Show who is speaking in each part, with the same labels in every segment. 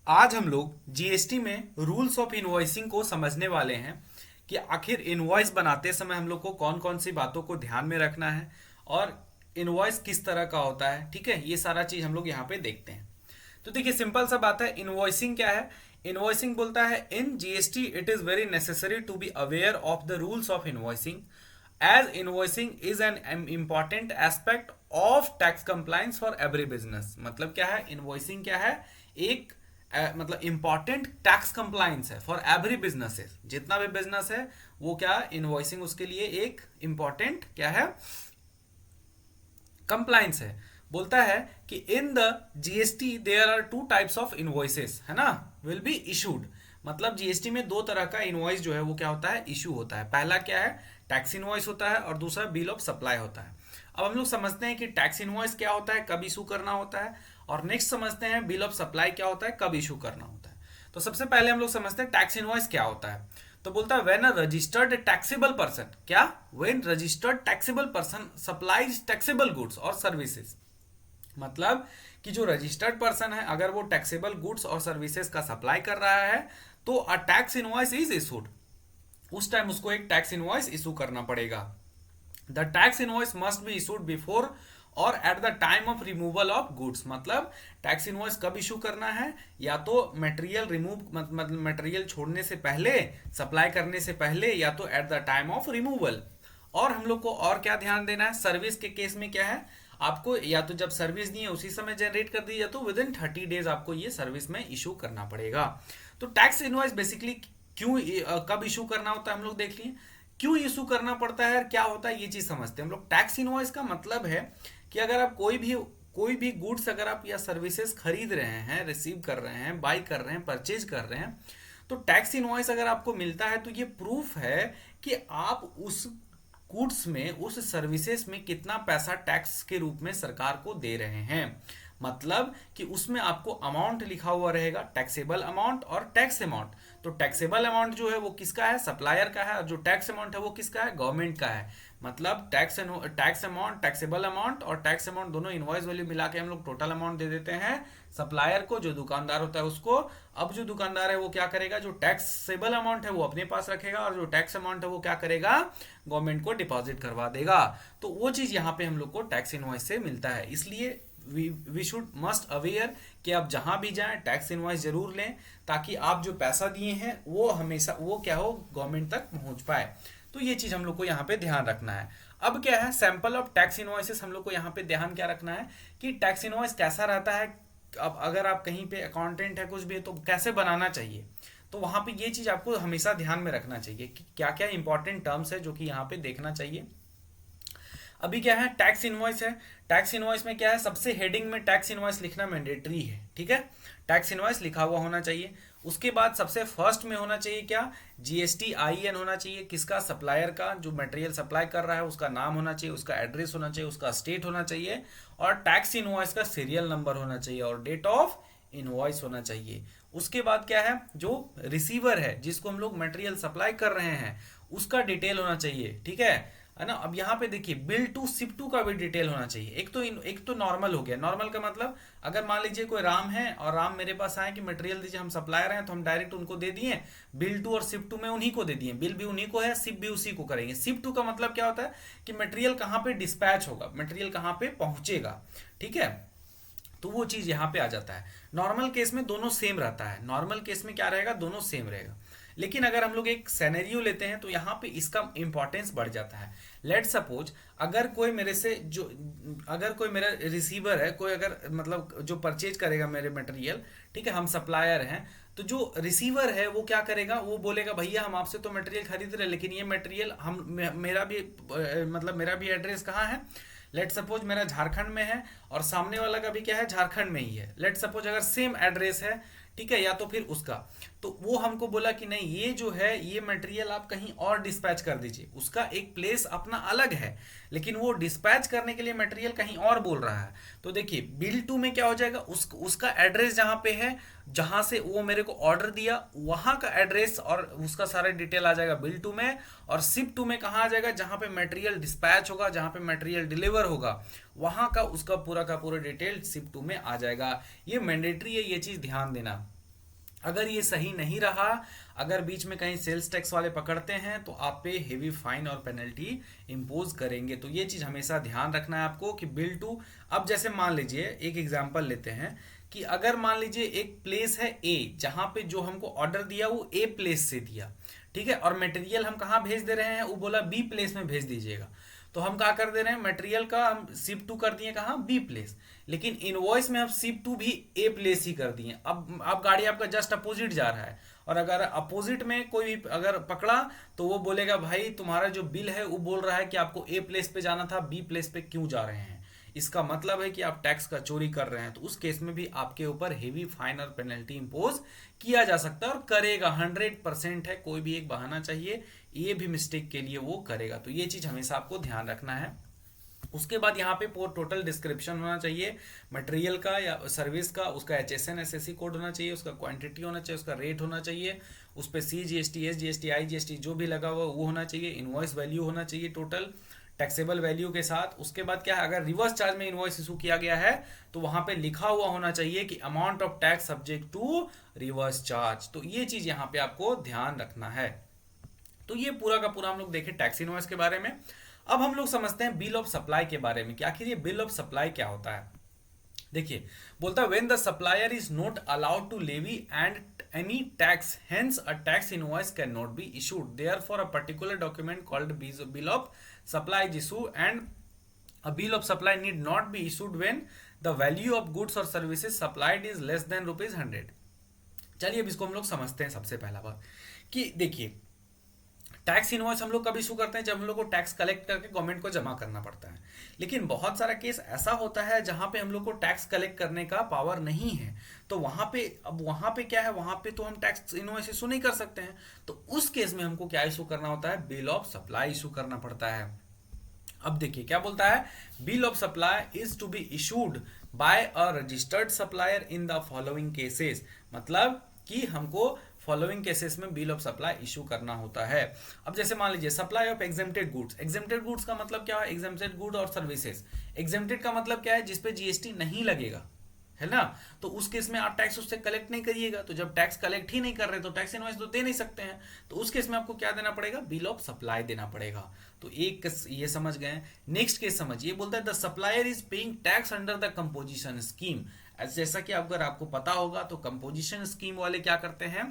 Speaker 1: आज हम लोग जीएसटी में रूल्स ऑफ इनवॉइसिंग को समझने वाले हैं कि आखिर इनवॉइस बनाते समय हम लोग को कौन कौन सी बातों को ध्यान में रखना है और इनवॉइस किस तरह का होता है। ठीक है, ये सारा चीज हम लोग यहाँ पे देखते हैं। तो देखिए, सिंपल सा बात है। इनवॉइसिंग क्या है? इनवॉइसिंग बोलता है in GST it is very necessary to be aware of the rules of invoicing as invoicing is an important aspect of tax compliance for every business. मतलब क्या है? इनवॉइसिंग क्या है? एक मतलब इंपॉर्टेंट टैक्स कंप्लायंस है फॉर एवरी बिजनेसेस। जितना भी बिजनेस है वो क्या, इनवॉइसिंग उसके लिए एक इंपॉर्टेंट क्या है, कंप्लायंस है। बोलता है कि in the GST there are two types of invoices, है ना, विल बी इशूड। मतलब जीएसटी में दो तरह का इनवॉइस जो है वो क्या होता है, इशू होता है। पहला क्या है, टैक्स इनवॉइस होता है, और दूसरा बिल ऑफ सप्लाई होता है। अब हम लोग समझते हैं कि टैक्स इनवॉइस क्या होता है, कब इशू करना होता है, और नेक्स्ट समझते हैं बिल ऑफ सप्लाई क्या होता है, कब इशू करना होता है। तो सबसे पहले हम लोग समझते हैं टैक्स इनवॉइस क्या होता है। तो बोलता है when a registered taxable person, क्या, when registered taxable person supplies taxable goods और सर्विसेज। मतलब कि जो रजिस्टर्ड पर्सन है अगर वो टैक्सेबल गुड्स और सर्विसेज का सप्लाई कर रहा है तो a tax invoice is issued. उस टाइम उसको एक टैक्स इनवॉइस इशू करना पड़ेगा। The tax invoice must be issued before or at the time of removal of goods. मतलब टैक्स इनवॉइस कब इशू करना है, या तो मटेरियल रिमूव मतलब मटेरियल छोड़ने से पहले, सप्लाई करने से पहले, या तो eight the time of removal. और हम लोग को और क्या ध्यान देना है, सर्विस के केस में क्या है, आपको या तो जब सर्विस दी है उसी समय जनरेट कर दी, या तो विद इन 30 डेज आपको ये सर्विस में इशू करना पड़ेगा। तो टैक्स इनवॉइस बेसिकली क्यों कब इशू करना होता है हम लोग देख लिए, क्यों इशू करना पड़ता है और क्या होता है ये चीज समझते हैं हम लोग। टैक्स इनवॉइस का मतलब है कि अगर आप कोई भी गुड्स अगर आप या सर्विसेज खरीद रहे हैं, रिसीव कर रहे हैं, बाई कर रहे हैं, परचेज कर रहे हैं, तो टैक्स इनवॉइस अगर आपको मिलता है तो ये प्रूफ है कि आप उस गुड्स में, उस सर्विसेज में कितना पैसा टैक्स के रूप में सरकार को दे रहे हैं। मतलब कि उसमें आपको अमाउंट लिखा हुआ रहेगा, टैक्सेबल अमाउंट और टैक्स अमाउंट। तो टैक्सेबल अमाउंट जो है वो किसका है, सप्लायर का है, और जो टैक्स अमाउंट है वो किसका है, गवर्नमेंट का है। मतलब टैक्स अमाउंट, टैक्सेबल अमाउंट और टैक्स अमाउंट दोनों इनवॉइस वैल्यू मिला के हम लोग टोटल अमाउंट दे देते हैं सप्लायर को, जो दुकानदार होता है उसको। अब जो दुकानदार है वो क्या करेगा, जो टैक्सेबल अमाउंट है वो अपने पास रखेगा, और जो टैक्स अमाउंट है वो क्या करेगा, गवर्नमेंट को डिपॉजिट करवा देगा। तो वो चीज यहाँ पे हम लोग को टैक्स इनवॉइस से मिलता है। इसलिए वी शुड मस्ट अवेयर कि आप जहां भी जाएं टैक्स इनवॉइस जरूर लें, ताकि आप जो पैसा दिए हैं वो हमेशा वो क्या हो, गवर्नमेंट तक पहुंच पाए। तो ये चीज हम लोग को यहाँ पे ध्यान रखना है। अब क्या है, सैंपल ऑफ टैक्स इनवॉइसेस हम लोग को यहाँ पे ध्यान क्या रखना है कि टैक्स इनवॉइस कैसा रहता है। अब अगर आप कहीं पे अकाउंटेंट है कुछ भी है तो कैसे बनाना चाहिए, तो वहां पे ये चीज आपको हमेशा ध्यान में रखना चाहिए कि क्या क्या इंपॉर्टेंट टर्म्स है जो कि यहाँ पे देखना चाहिए। अभी क्या है, टैक्स इनवॉइस है। टैक्स इनवॉइस में क्या है, सबसे हेडिंग में टैक्स इनवॉइस लिखना मैंडेटरी है। ठीक है, टैक्स इनवॉइस लिखा हुआ होना चाहिए। उसके बाद सबसे फर्स्ट में होना चाहिए क्या, जीएसटी आईएन होना चाहिए, किसका, सप्लायर का, जो मटेरियल सप्लाई कर रहा है उसका नाम होना चाहिए, उसका एड्रेस होना चाहिए, उसका स्टेट होना चाहिए, और टैक्स इनवॉइस का सीरियल नंबर होना चाहिए, और डेट ऑफ इनवॉइस होना चाहिए। उसके बाद क्या है, जो रिसीवर है जिसको हम लोग मटेरियल सप्लाई कर रहे हैं उसका डिटेल होना चाहिए। ठीक है ना। अब यहाँ पे देखिए, बिल टू शिप टू का भी डिटेल होना चाहिए। एक तो नॉर्मल हो गया। नॉर्मल का मतलब अगर मान लीजिए कोई राम है और राम मेरे पास आए कि मटेरियल दीजिए, हम सप्लायर हैं, तो हम डायरेक्ट उनको दे दिए। बिल टू और शिप टू में उन्हीं को दे दिए, बिल भी उन्हीं को है, शिप भी उसी को करेंगे। शिप टू का मतलब क्या होता है कि मटेरियल कहाँ पे डिस्पैच होगा, मटेरियल कहाँ पे पहुंचेगा। ठीक है, तो वो चीज यहाँ पे आ जाता है। नॉर्मल केस में दोनों सेम रहता है, नॉर्मल केस में क्या रहेगा, दोनों सेम रहेगा। लेकिन अगर हम लोग एक सिनेरियो लेते हैं तो यहाँ पे इसका इंपॉर्टेंस बढ़ जाता है। लेट सपोज अगर कोई मेरे से जो, अगर कोई मेरा रिसीवर है, कोई अगर मतलब जो परचेज करेगा मेरे मटेरियल, ठीक है, हम सप्लायर हैं, तो जो रिसीवर है वो क्या करेगा, वो बोलेगा भैया हम आपसे तो मटेरियल खरीद रहे हैं, लेकिन ये मटेरियल हम मेरा भी मतलब मेरा भी एड्रेस कहाँ है। लेट सपोज मेरा झारखंड में है और सामने वाला का भी क्या है, झारखंड में ही है। लेट सपोज अगर सेम एड्रेस है, ठीक है, या तो फिर उसका, तो वो हमको बोला कि नहीं, ये जो है ये मटेरियल आप कहीं और डिस्पैच कर दीजिए। उसका एक प्लेस अपना अलग है, लेकिन वो डिस्पैच करने के लिए मटेरियल कहीं और बोल रहा है। तो देखिए, बिल टू में क्या हो जाएगा, उसका एड्रेस जहां पे है, जहां से वो मेरे को ऑर्डर दिया, वहां का एड्रेस और उसका सारा डिटेल आ जाएगा बिल टू में। और शिप टू में कहा आ जाएगा, जहां पे मटेरियल डिस्पैच होगा, जहां पे मटेरियल डिलीवर होगा, वहां का उसका पूरा डिटेल शिप टू में आ जाएगा। ये मैंडेटरी है, ये चीज ध्यान देना। अगर ये सही नहीं रहा, अगर बीच में कहीं सेल्स टैक्स वाले पकड़ते हैं तो आप पे हेवी फाइन और पेनल्टी इम्पोज करेंगे। तो ये चीज हमेशा ध्यान रखना है आपको कि बिल टू, अब जैसे मान लीजिए एक एग्जांपल लेते हैं कि अगर मान लीजिए एक प्लेस है ए, जहां पे जो हमको ऑर्डर दिया वो ए प्लेस से दिया, ठीक है, और मटेरियल हम कहाँ भेज दे रहे हैं, वो बोला बी प्लेस में भेज दीजिएगा। तो हम क्या कर दे रहे हैं, मटेरियल का हम शिप टू कर दिए कहाँ, बी प्लेस, लेकिन इनवॉइस में हम शिप टू भी ए प्लेस ही कर दिए। अब गाड़ी आपका जस्ट अपोजिट जा रहा है, और अगर अपोजिट में कोई भी अगर पकड़ा तो वो बोलेगा भाई तुम्हारा जो बिल है वो बोल रहा है कि आपको ए प्लेस पे जाना था, बी प्लेस पे क्यों जा रहे हैं, इसका मतलब है कि आप टैक्स का चोरी कर रहे हैं। तो उस केस में भी आपके ऊपर हेवी फाइन और पेनल्टी इंपोज किया जा सकता है, और करेगा, 100% है, कोई भी एक बहाना चाहिए, ये भी मिस्टेक के लिए वो करेगा। तो ये चीज हमेशा आपको ध्यान रखना है। उसके बाद यहाँ पे टोटल डिस्क्रिप्शन होना चाहिए मटेरियल का या सर्विस का, उसका HSN SSC कोड होना चाहिए, उसका क्वांटिटी होना चाहिए, उसका रेट होना चाहिए, उस पर CGST SGST IGST जो भी लगा हुआ वो होना चाहिए, इनवॉइस वैल्यू होना चाहिए टोटल टैक्सेबल वैल्यू के साथ। उसके बाद क्या है, अगर रिवर्स चार्ज में इनवॉइस इशू किया गया है तो वहां पे लिखा हुआ होना चाहिए कि amount of tax subject to reverse charge. तो ये चीज यहाँ पे आपको ध्यान रखना है। तो ये पूरा का पूरा हम लोग देखें टैक्स इनवॉइस के बारे में। अब हम लोग समझते हैं बिल ऑफ सप्लाई के बारे में कि आखिर ये बिल ऑफ सप्लाई क्या होता है। देखिए, बोलता है when the supplier is not allowed to levy and any tax, hence a tax invoice can not be issued, therefore a particular document called bill of supply is issue, and a bill of supply need not be issued when the value of goods or services supplied is less than ₹100। चलिए अब इसको हम लोग समझते हैं। सबसे पहला बात कि देखिए, टैक्स इनवॉइस हम लोग कब इशू करते हैं, जब हम लोग को टैक्स कलेक्ट करके गवर्नमेंट को जमा करना पड़ता है। लेकिन बहुत सारा केस ऐसा होता है जहां पे हम लोग को टैक्स कलेक्ट करने का पावर नहीं है, तो वहां पे, अब वहां पे क्या है, वहां पे तो हम टैक्स इनवॉइस इशू नहीं कर सकते हैं। तो उस केस में हमको क्या इशू करना होता है, बिल ऑफ सप्लाई इशू करना पड़ता है। अब देखिए क्या बोलता है, bill of supply is to be issued by a registered supplier in the following cases, मतलब कि हमको फॉलोइंग केसेस में बिल ऑफ सप्लाई इशू करना होता है। अब जैसे मान लीजिए supply of exempted goods, exempted goods का मतलब क्या है, एग्जेम्प्टेड गुड और सर्विसेज। एग्जेम्प्टेड का मतलब क्या है, जिसपे जीएसटी नहीं लगेगा, है ना, तो उस केस में आप टैक्स उससे कलेक्ट नहीं करिएगा। तो जब टैक्स कलेक्ट ही नहीं कर रहे तो टैक्स इनवॉइस तो दे नहीं सकते हैं, तो उस केस में आपको क्या देना पड़ेगा, बिल ऑफ सप्लाई देना पड़ेगा। तो एक ये समझ गए। नेक्स्ट केस समझिए, बोलता है the supplier is paying tax under the composition scheme. जैसा कि अगर आपको पता होगा तो कंपोजिशन स्कीम वाले क्या करते हैं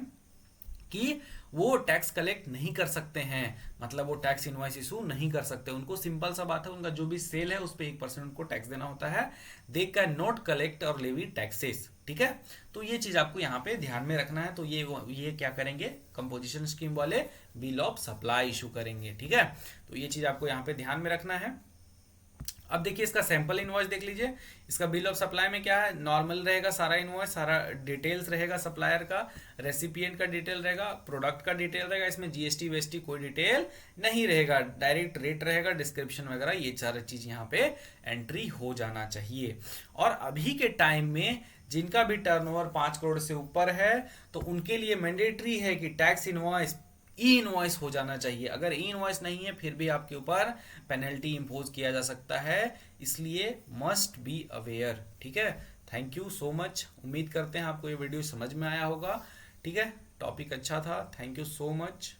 Speaker 1: कि वो टैक्स कलेक्ट नहीं कर सकते हैं, मतलब वो टैक्स इनवॉइस इशू नहीं कर सकते। उनको सिंपल सा बात है, उनका जो भी सेल है उस पर 1% उनको टैक्स देना होता है। दे कैन नॉट कलेक्ट और लेवी टैक्सेस, ठीक है। तो ये चीज आपको यहाँ पे ध्यान में रखना है। तो ये क्या करेंगे, कंपोजिशन स्कीम वाले बिल ऑफ सप्लाई इशू करेंगे, ठीक है। तो ये चीज आपको यहाँ पे ध्यान में रखना है। अब देखिए इसका सैंपल इनवॉइस देख लीजिए। इसका बिल ऑफ सप्लाई में क्या है, नॉर्मल रहेगा सारा इनवॉइस, सारा डिटेल्स रहेगा सप्लायर का, रेसिपिएंट का डिटेल रहेगा, प्रोडक्ट का डिटेल रहेगा, इसमें जीएसटी वेस्टी कोई डिटेल नहीं रहेगा, डायरेक्ट रेट रहेगा, डिस्क्रिप्शन वगैरह ये सारी चीज यहाँ पे एंट्री हो जाना चाहिए। और अभी के टाइम में जिनका भी टर्नओवर 5 करोड़ से ऊपर है तो उनके लिए मैंडेटरी है कि टैक्स इनवॉइस ई इनवॉइस हो जाना चाहिए। अगर ई इनवॉइस नहीं है फिर भी आपके ऊपर पेनल्टी इंपोज किया जा सकता है, इसलिए मस्ट बी अवेयर, ठीक है। थैंक यू सो मच, उम्मीद करते हैं आपको ये वीडियो समझ में आया होगा, ठीक है। टॉपिक अच्छा था, थैंक यू सो मच।